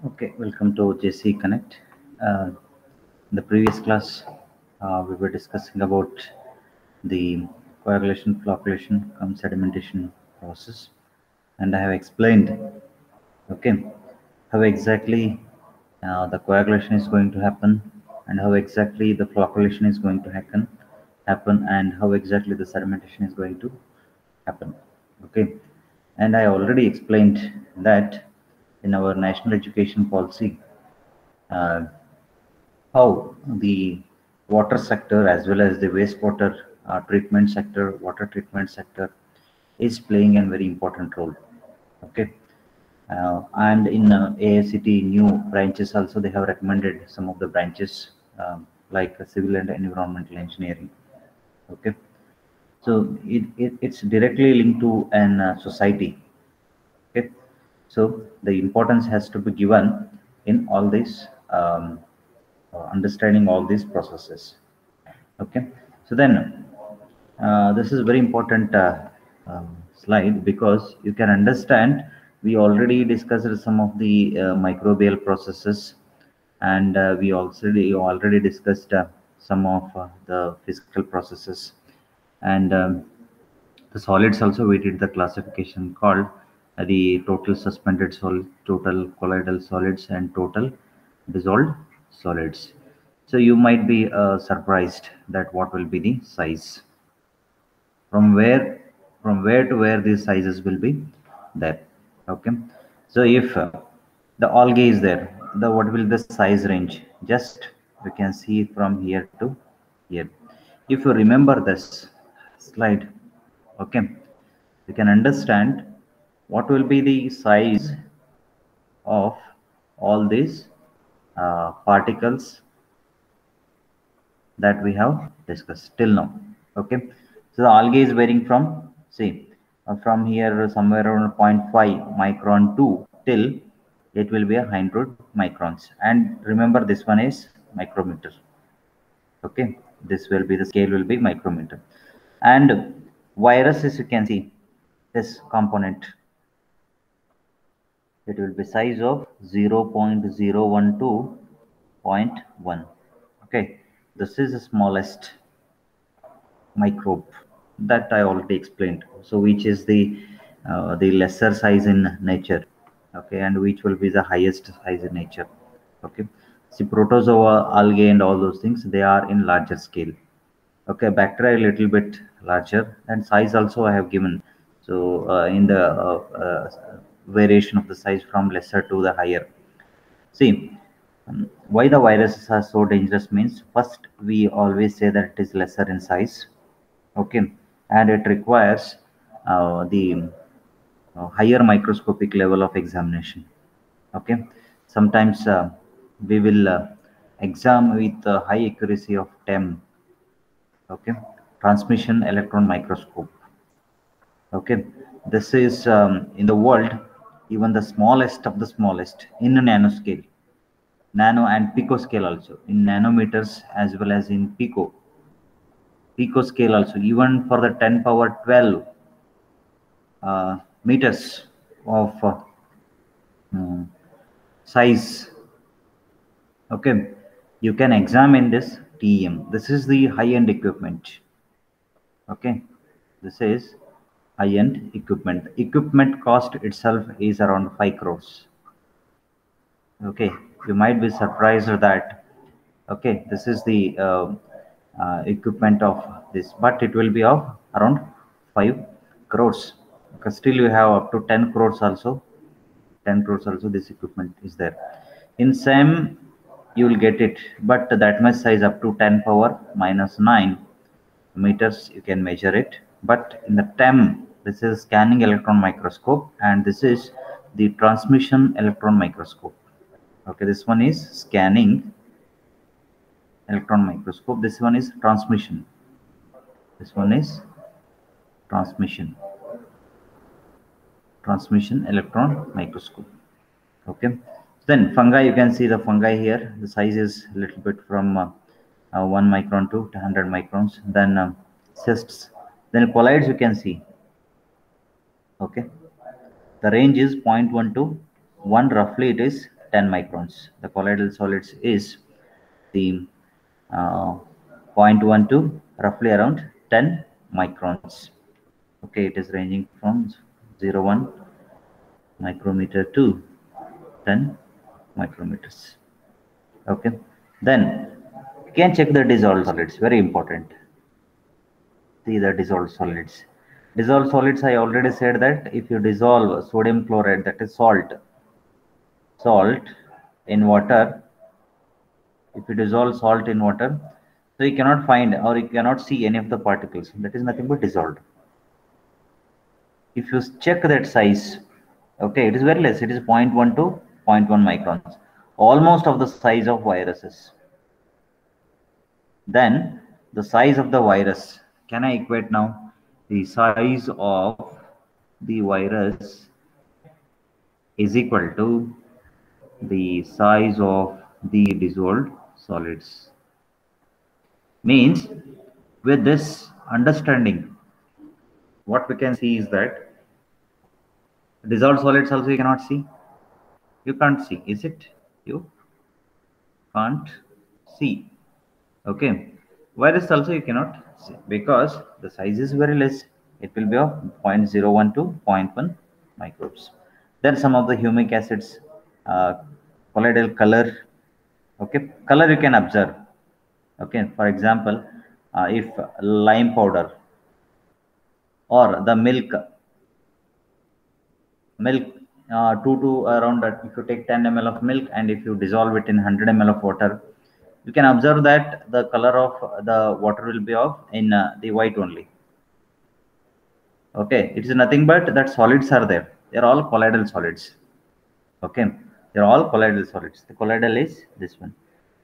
Okay, welcome to JC Connect. In the previous class, we were discussing about the coagulation, flocculation, sedimentation process, and I have explained, okay, how exactly the coagulation is going to happen, and how exactly the flocculation is going to happen, and how exactly the sedimentation is going to happen. Okay, and I already explained that in our national education policy uh, how the water sector as well as the wastewater treatment sector, water treatment sector is playing a very important role. Okay, and in AICT new branches also they have recommended some of the branches like civil and environmental engineering. Okay, so it's directly linked to an society. Okay, so the importance has to be given in all these understanding all these processes. Okay, so then this is very important slide because you can understand we already discussed some of the microbial processes, and we also already discussed some of the physical processes, and the solids also we did the classification called the total suspended solid, total colloidal solids, and total dissolved solids. So you might be surprised that what will be the size, from where to where these sizes will be there. Okay, so if the algae is there, the what will the size range? Just we can see from here to here. If you remember this slide, okay, you can understand what will be the size of all these particles that we have discussed till now. Okay, so the algae is varying from, see, from here somewhere around zero point 0.5 micron to till it will be 100 microns, and remember this one is micrometer. Okay, this will be the scale will be micrometer. And viruses, you can see this component, it will be size of 0.012 zero point 0.1. Okay, this is the smallest microbe that I already explained. So which is the lesser size in nature, okay, and which will be the highest size in nature. Okay, see, protozoa, algae, and all those things they are in larger scale. Okay, bacteria a little bit larger, and size also I have given. So in the variation of the size from lesser to the higher. See, why the viruses are so dangerous means first we always say that it is lesser in size. Okay, and it requires the higher microscopic level of examination. Okay, sometimes we will examine with high accuracy of TEM. Okay, transmission electron microscope. Okay, this is in the world even the smallest of the smallest in a nanoscale, nano and pico scale also, in nanometers as well as in pico scale also, even for the 10 power 12 meters of mm, size. Okay, you can examine this TEM. This is the high-end equipment. Okay, this is high-end equipment. Equipment cost itself is around 5 crores. Okay, you might be surprised that, okay, this is the equipment of this, but it will be of around 5 crores, because still you have up to 10 crores also. 10 crores also this equipment is there. In SEM you will get it, but that much size up to 10 power minus 9 meters you can measure it. But in the TEM, this is scanning electron microscope, and this is the transmission electron microscope. Okay, this one is scanning electron microscope, this one is transmission, this one is transmission electron microscope. Okay, then fungi, you can see the fungi here, the size is a little bit from 1 micron to 100 microns. Then cysts, then colloids, you can see. Okay, the range is 0.1 to 1, roughly it is 10 microns. The colloidal solids is the uh, 0.1 to roughly around 10 microns. Okay, it is ranging from 0.1 micrometer to 10 micrometers. Okay, then you can check the dissolved solids, very important. See the dissolved solids. Dissolved solids, I already said that if you dissolve sodium chloride, that is salt in water, if you dissolve salt in water, so you cannot find or you cannot see any of the particles. That is nothing but dissolved. If you check that size, okay, it is very less. It is 0.1 to 0.1 microns, almost of the size of viruses. Then the size of the virus, can I equate now? The size of the virus is equal to the size of the dissolved solids. Means with this understanding, what we can see is that dissolved solids also you cannot see. You can't see, is it? You can't see. Okay. Virus also you cannot see because the size is very less. It will be of 0.01 to 0.1 microbes. Then some of the humic acids, colloidal color. Okay, color you can observe. Okay, for example, if lime powder or the milk 2 to around that, if you take 10 ml of milk and if you dissolve it in 100 ml of water, you can observe that the color of the water will be of in the white only. Okay, it is nothing but that solids are there, they are all colloidal solids. Okay, they are all colloidal solids. The colloidal is this one.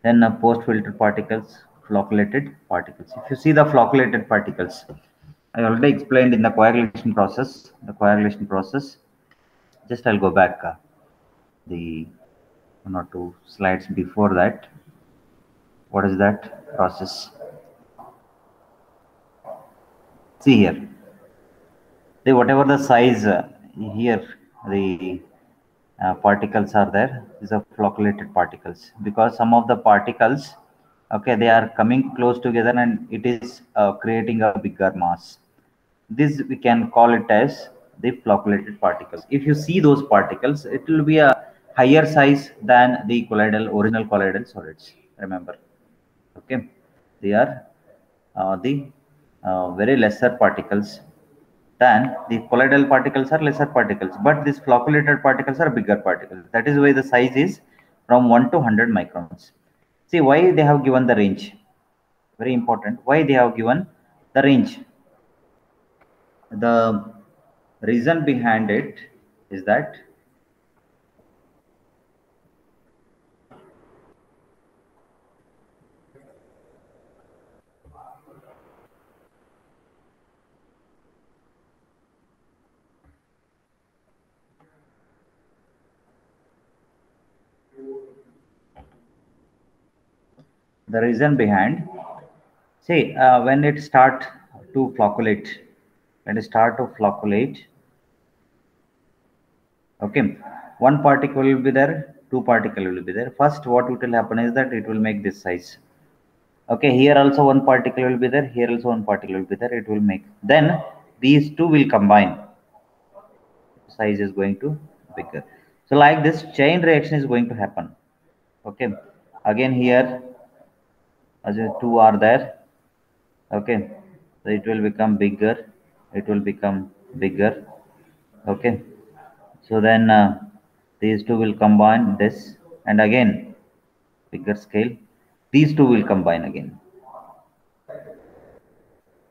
Then post filtered particles, flocculated particles. If you see the flocculated particles, I already explained in the coagulation process. The coagulation process, just I'll go back the one or two slides before that. What is that process? See here, the whatever the size here, the particles are there. These are flocculated particles because some of the particles, okay, they are coming close together and it is creating a bigger mass. This we can call it as the flocculated particles. If you see those particles, it will be a higher size than the original colloidal solids. Remember, okay, they are the very lesser particles than the colloidal particles are lesser particles, but these flocculated particles are bigger particles. That is why the size is from 1 to 100 microns. See why they have given the range. Very important. Why they have given the range? The reason behind it is that the reason behind, see, when it start to flocculate, when it start to flocculate, okay, one particle will be there, two particle will be there. First what it will happen is that it will make this size. Okay, here also one particle will be there, here also one particle will be there, it will make, then these two will combine, size is going to bigger. So like this chain reaction is going to happen. Okay, again here as two are there. Okay, so it will become bigger, it will become bigger. Okay, so then these two will combine this, and again bigger scale, these two will combine again,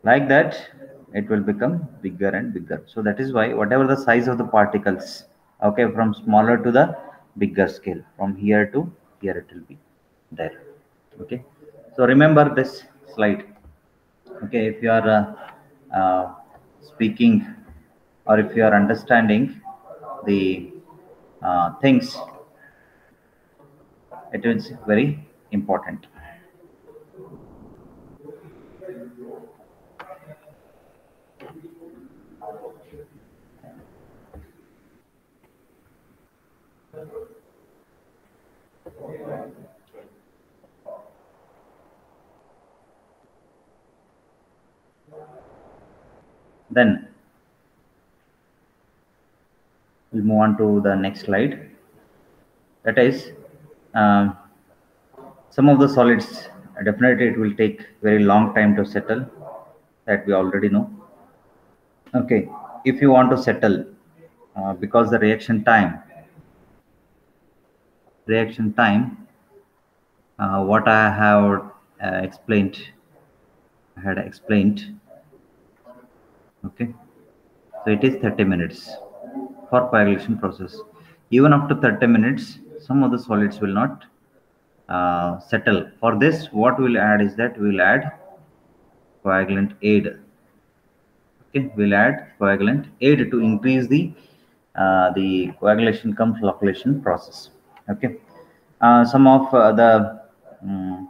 like that it will become bigger and bigger. So that is why whatever the size of the particles, okay, from smaller to the bigger scale, from here to here it will be there. Okay, so remember this slide. Okay, if you are speaking or if you are understanding the things, it is very important. Then we'll move on to the next slide. That is, um, some of the solids, definitely it will take very long time to settle, that we already know. Okay, if you want to settle, because the reaction time, what I have explained, I had explained. Okay, so it is 30 minutes for coagulation process. Even after 30 minutes, some of the solids will not settle. For this, what we'll add is that we'll add coagulant aid. Okay, we'll add coagulant aid to increase the coagulation cum flocculation process. Okay, some of mm,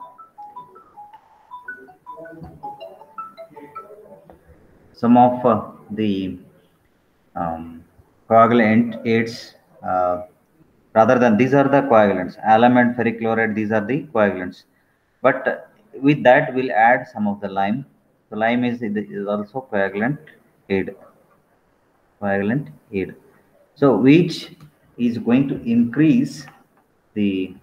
the coagulant aids, rather than, these are the coagulants, alum and ferric chloride, these are the coagulants, but with that we'll add some of the lime. So lime is also coagulant aid, so which is going to increase the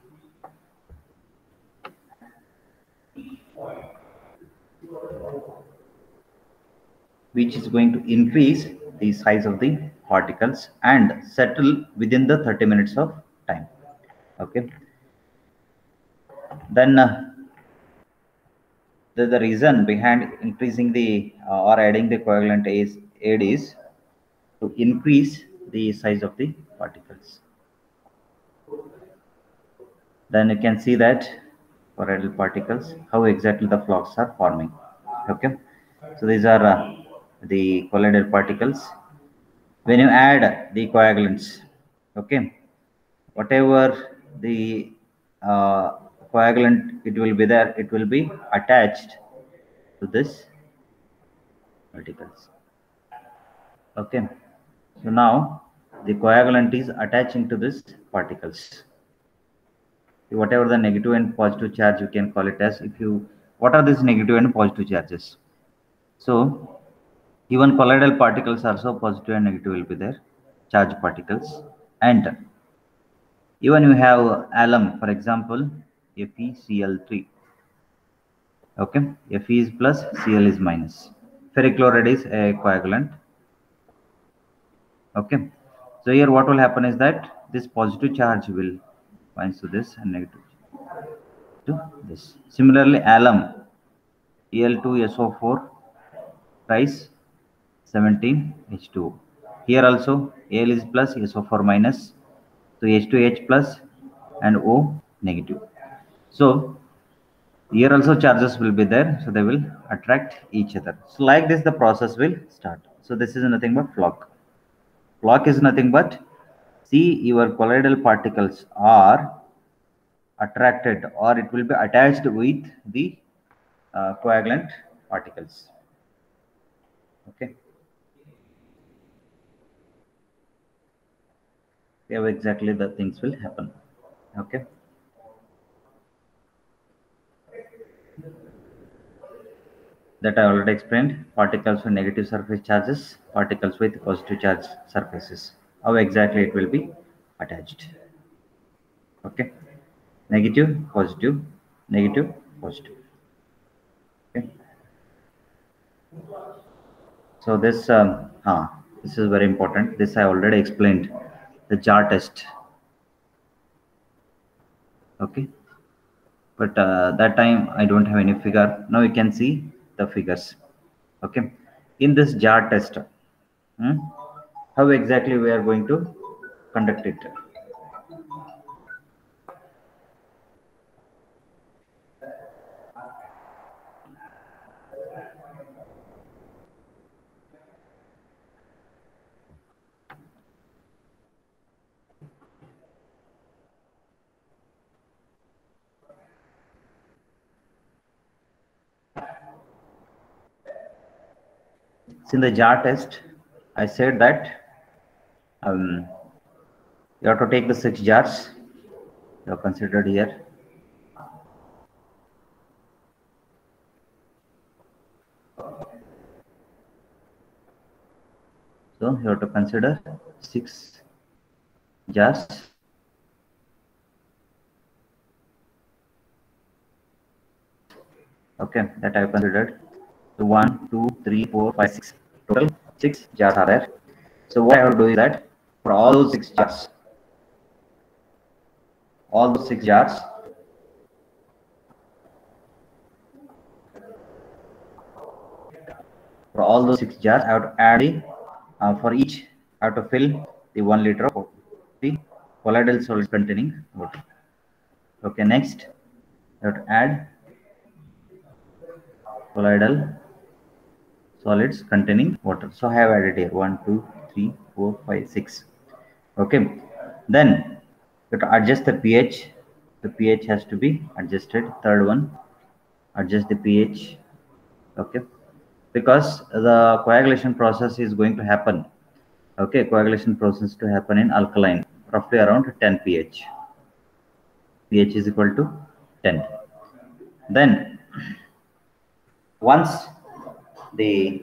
size of the particles and settle within the 30 minutes of time. Okay, then the reason behind increasing the or adding the coagulant aid is to increase the size of the particles. Then you can see that colloidal particles, how exactly the flocks are forming. Okay, so these are the colloidal particles. When you add the coagulants, okay, whatever the uh, coagulant it will be there, it will be attached to this particles. Okay, so now the coagulant is attaching to these particles. Whatever the negative and positive charge, you can call it as, if you, what are these negative and positive charges? So even colloidal particles also positive and negative will be there, charged particles. And even you have alum, for example, FeCl3. Okay, Fe is plus, Cl is minus. Ferric chloride is a coagulant. Okay, so here what will happen is that this positive charge will binds to this and negative to this. Similarly, alum, Al2SO4 tries 17H2O. Here also Al is plus, SO4 minus, so H2H plus and O negative. So here also charges will be there, so they will attract each other. So like this the process will start. So this is nothing but flock. Flock is nothing but, see, your colloidal particles are attracted or it will be attached with the coagulant particles. Okay, how exactly the things will happen. Okay, that I already explained. Particles with negative surface charges, particles with positive charge surfaces, how exactly it will be attached. Okay, negative, positive, negative, positive. Okay, so this is very important. This I already explained, the jar test. Okay, but that time I don't have any figure. Now you can see the figures. Okay, in this jar test, hmm, how exactly we are going to conduct it. So in the jar test, I said that um, you have to take the 6 jars you have considered here. So you have to consider 6 jars. Okay, that I have considered. So 1, 2, 3, 4, 5, 6. Total 6 jars are there. So what I have to do is that for all those 6 jars, all those 6 jars, for all those 6 jars, I have to add the for each I have to fill the 1 liter of the colloidal solid containing water. Okay, next I have to add colloidal solids containing water. So I have added here 1, 2, 3, 4, 5, 6. Okay, then you have to adjust the pH. The pH has to be adjusted. Third one, adjust the pH. Okay, because the coagulation process is going to happen. Okay, coagulation process to happen in alkaline, roughly around 10 pH. pH is equal to 10. Then once the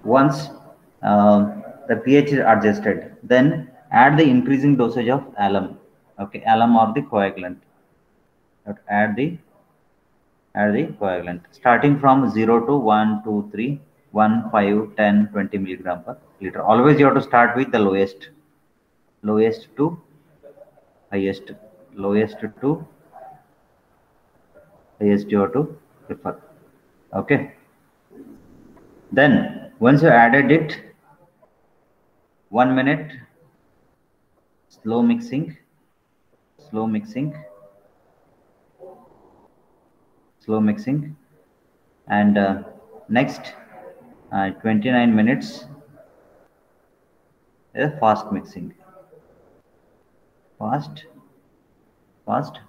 once the pH is adjusted, then add the increasing dosage of alum. Okay, alum or the coagulant. Add the coagulant starting from 0 to 1, 2, 3, 1, 5, 10, 20 milligram per liter. Always you have to start with the lowest to highest, lowest to highest you have to prefer. Okay, then once you added it, 1 minute slow mixing, slow mixing, slow mixing, and next 29 minutes fast mixing, fast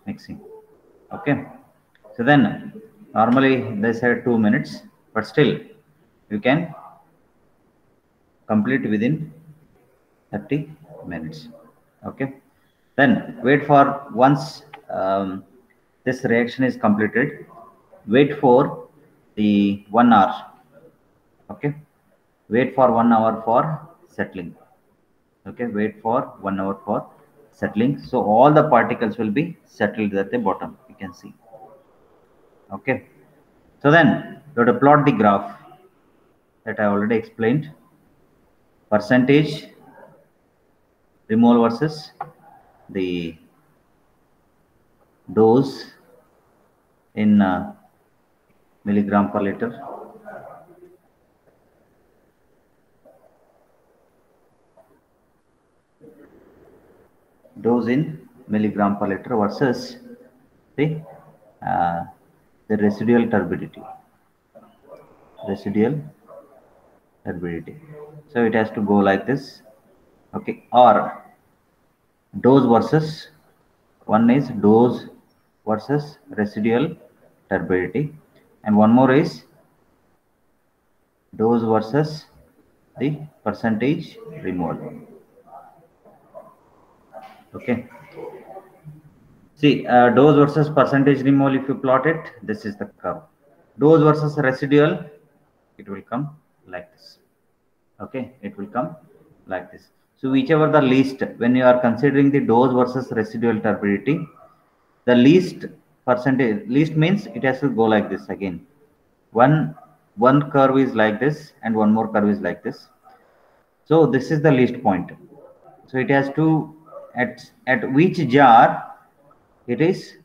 mixing. Okay, so then normally they said 2 minutes, but still you can complete within 30 minutes. Okay, then wait for once this reaction is completed, wait for the 1 hour. Okay, wait for 1 hour for settling. Okay, wait for 1 hour for settling, so all the particles will be settled at the bottom, you can see. Okay, so then you have to plot the graph that I already explained. Percentage removal versus the dose in milligram per liter. Dose in milligram per liter versus the uh, the residual turbidity. Residual turbidity. So it has to go like this. Okay, or dose versus, one is dose versus residual turbidity, and one more is dose versus the percentage removal. Okay, see dose versus percentage removal, if you plot it, this is the curve. Dose versus residual, it will come like this. Okay, it will come like this. So whichever the least, when you are considering the dose versus residual turbidity, the least percentage, least means it has to go like this again. One curve is like this and one more curve is like this. So this is the least point. So it has to, at which jar it is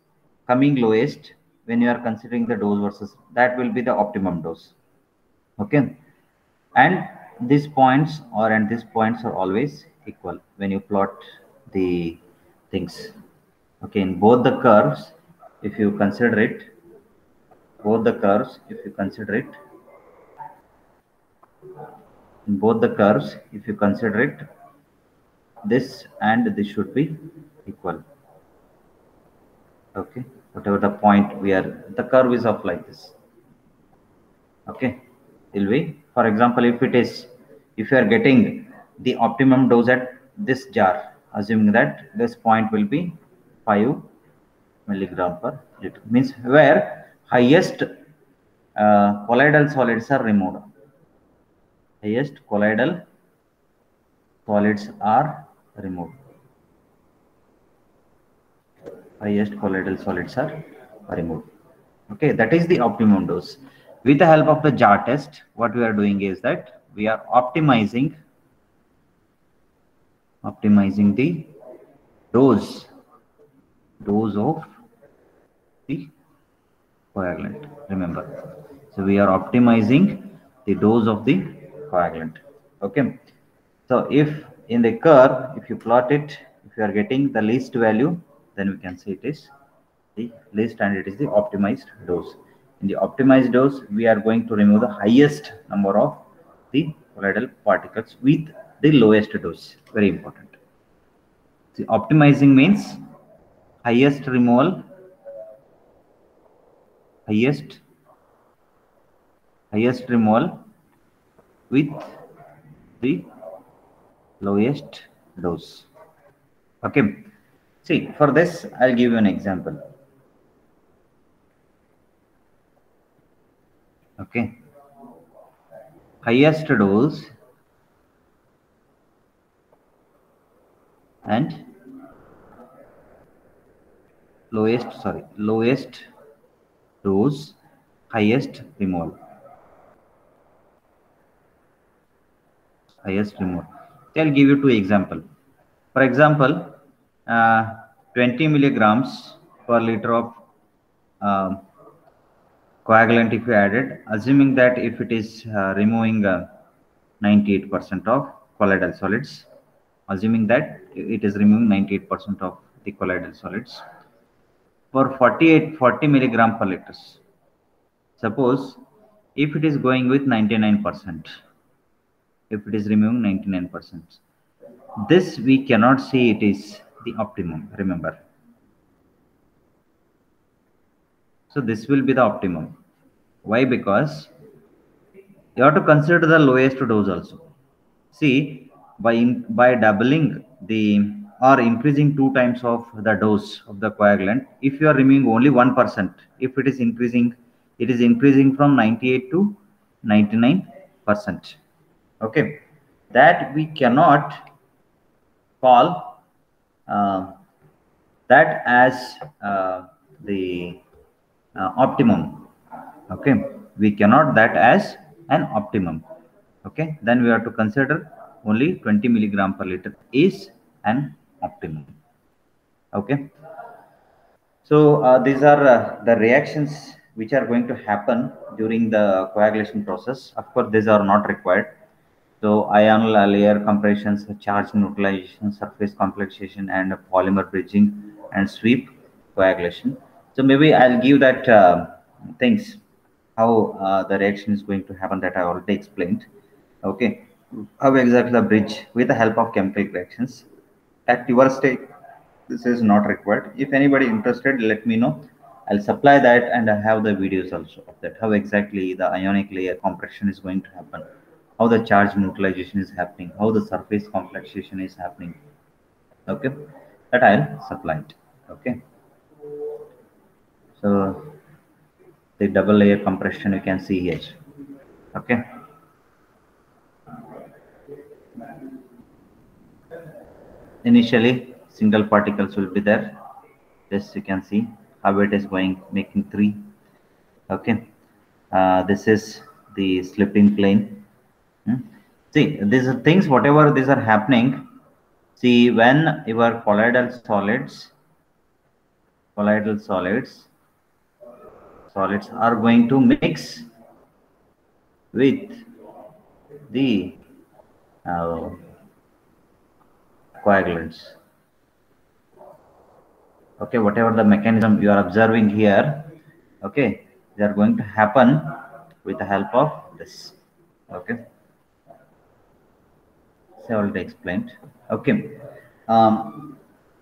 coming lowest, when you are considering the dose versus, that will be the optimum dose. Okay, and these points and these points are always equal when you plot the things. Okay, in both the curves, if you consider it, both the curves, if you consider it, in both the curves, if you consider it, this and this should be equal. Okay, whatever the point we are, the curve is of like this. Okay, will be, for example, if it is, if you are getting the optimum dose at this jar, assuming that this point will be 5 milligram per liter, means where highest colloidal solids are removed. Highest colloidal solids are removed. Highest colloidal solids are removed. Okay, that is the optimum dose. With the help of the jar test, what we are doing is that we are optimizing the dose of the coagulant. Remember, so we are optimizing the dose of the coagulant. Okay, so if in the curve, if you plot it, if you are getting the least value, then we can say it is the least and it is the optimized dose. In the optimized dose, we are going to remove the highest number of the colloidal particles with the lowest dose. Very important. The optimizing means highest removal, highest removal with the lowest dose. Okay. See, for this, I'll give you an example. Okay. Highest dose and lowest dose, highest removal. I'll give you two examples. For example, 20 milligrams per liter of coagulant if you added, assuming that if it is removing 98% of colloidal solids, assuming that it is removing 98% of the colloidal solids for 40 milligram per liters. Suppose if it is going with 99%, if it is removing 99%, this we cannot say it is the optimum, remember. So this will be the optimum. Why? Because you have to consider the lowest dose also. See, by doubling the or increasing 2 times of the dose of the coagulant, if you are removing only 1%, if it is increasing from 98 to 99%. Okay, that we cannot call that as the optimum. Okay, we cannot that as an optimum. Okay, then we have to consider only 20 milligram per liter is an optimum. Okay, so these are the reactions which are going to happen during the coagulation process. Of course, these are not required. So ion layer compressions, charge neutralization, surface complexation, and polymer bridging and sweep coagulation. So maybe I'll give that things how the reaction is going to happen that I already explained. Okay, how exactly the bridge with the help of chemical reactions. At your stage, this is not required. If anybody interested, let me know. I'll supply that and I have the videos also of that how exactly the ionic layer compression is going to happen, how the charge neutralization is happening, how the surface complexation is happening. Okay, that I'll supply it. Okay, so the double layer compression you can see here. Okay, initially single particles will be there. This you can see how it is going, making 3. Okay, this is the slipping plane. See, these are things whatever these are happening. See, when your colloidal solids are going to mix with the coagulants. Okay, whatever the mechanism you are observing here, okay, they are going to happen with the help of this. Okay, so already explained. Okay,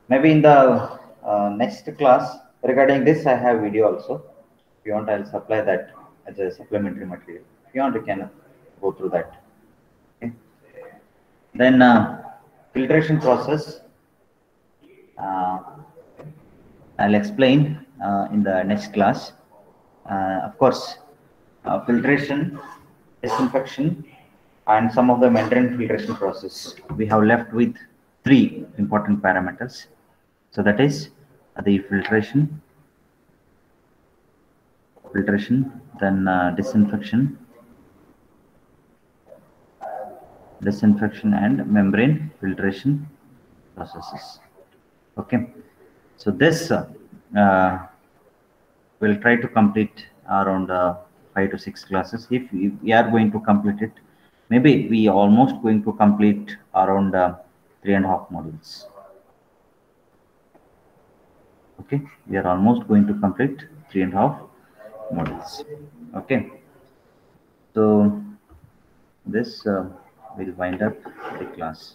maybe in the next class regarding this I have video also. If you want, I'll supply that as a supplementary material. If you want, you can go through that. Okay. Then filtration process. I'll explain in the next class. Of course, filtration, disinfection, and some of the membrane filtration process. We have left with three important parameters. So that is the filtration, then disinfection and membrane filtration processes. Okay, so this we'll try to complete around 5 to 6 classes. If we are going to complete it, maybe we almost going to complete around 3.5 modules. Okay, we are almost going to complete 3.5 modules. Okay, so this will wind up the class.